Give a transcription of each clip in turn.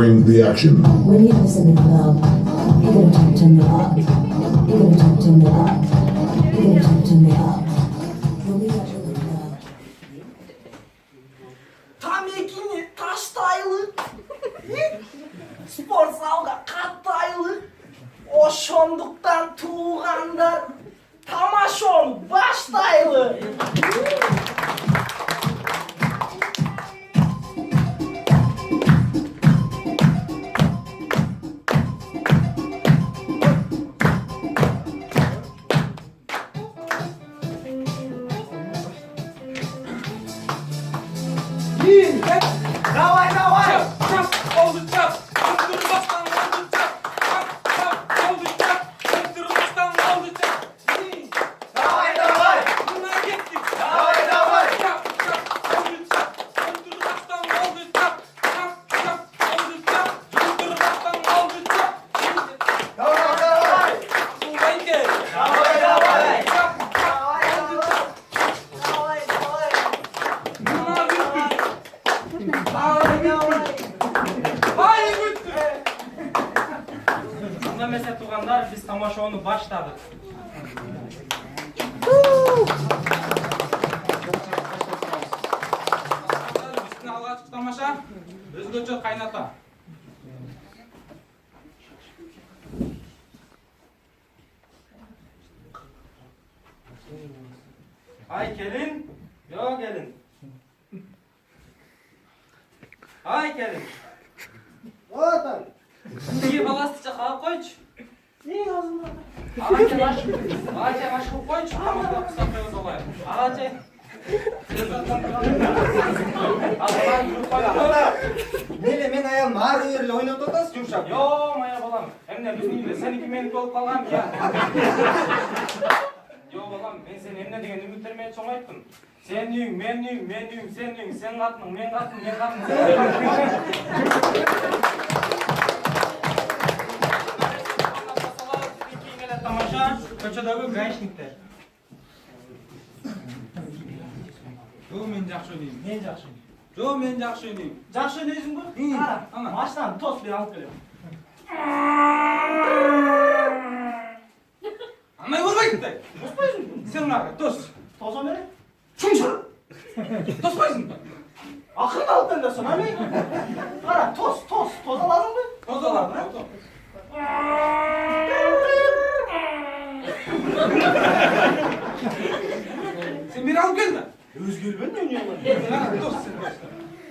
during the action. When you listen in love, you're gonna talk to me up. You're gonna talk to me up. You're gonna talk to me up. When we are in love. Tamekini taştaylı, spor залга kattaylı, oşonduktan tuğanlar, tamaşon baştaylı. Давай, давай! Çap, oldu çap, kızdırmaktan oldu çap. Çap, oldu çap, kızdırmaktan oldu çap. Давай, давай! Bunlar gittik. Давай, давай! Çap, oldu çap, kızdırmaktan oldu çap. Çap, oldu çap, kızdırmaktan oldu çap. Давай, давай! Buradan gel. Давай, давай! Çap, Давай, давай! Давай, давай! bunlar gittik. Давай, давай! Hayır gittik. Anlamasa tuğanlar biz tamaşonu başladık. Bizden alğaçkı tamaşa, özgöçö kaynata. Ay gelin, yo gelin. Ay gelin. Otan! İyi balastıca kalıp koyç. İyi ağzına. Ağaç'a baş koyç. Tamam da kısa köyüz olay. Ağaç'a. Mele men ayağım ağır öyle oynап отырсыз жұмшап. Yo maya balam. Hem de bizim gibi seniki meniki olup kalgan ya. Yo balam ben seni emne degen ümitlerime çoğun ayttım. Sen düğün, men düğün, men düğün, sen düğün, sen katның, men katның, men katның, sen katның. Тамаша, көчөдөгү гаишниктер. Yo men жакшы ойнойм. Мен жакшы. Yo men жакшы ойнойм. Жақсы өнесің бі? Қара, ана. машинаны тос бер алып келем. Андай болбойт. Сен ага, тос. Тоза бере. Чумшар. Тоспайсың ба? Ақырын алып келдесің, ами? Қара, тос, тоза lazım бі? Тозалар. Sen beni alıp gelme. Өзгербен мен не olur? Ана, тос sen тос.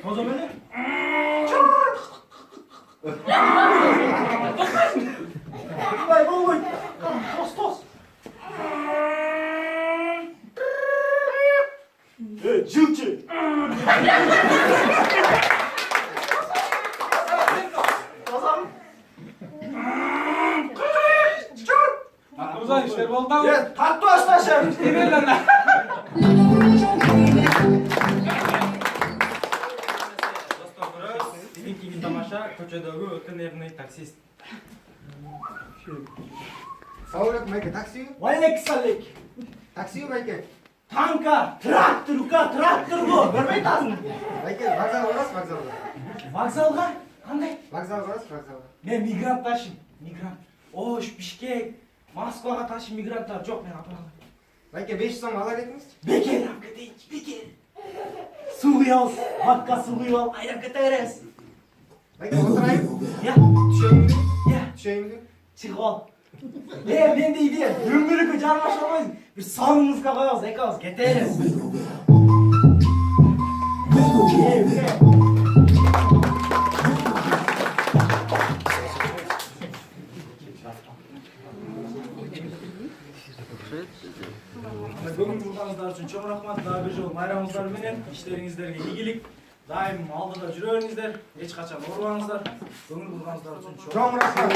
Тоза бере. Бұлай болмайды. Қара, тос. Жылчы. Тозам. Узан işler oldu ama. Тарту ашташы. Ver lan lan. Достор көрөбүз. Биздинки тамаша көчөдөгү өтө нервный таксист. Саулет майке такси, Валексалек. такси майке. Танка, трактор бұл. Көрмей тазын. Майке вокзал барасыз, вокзалға. Вокзалға? Қандай? Вокзал барасыз, вокзалға. Мен мигрант ташым. Мигрант. Ош, Бишкек, Москваға ташым мигранттар жоқ, мен апарамын. Майке 500 сом ала кетіңіз. Бекер алып кетейінші, бекер. Су құйып ал, бакка су құйып ал, айдап кетересіз. Майке отырайын. Я, Түшейін бе? я, Түшейін бе? шығып ал. Мен дейді, дөңгелекке жармаша алмайсың. Bir sonumuzga qo'yamiz, ekamiz ketamiz. Бүгін болғаныңыздар үшін чоң рахмат. Daha bir жол майрамыңыздар менен işleringizlerге ийгилик. Daim алдыда жүрө бериңиздер, эч качан оорубаңыздар. Көңүл бурганыңыздар үчүн Чоң рахмат.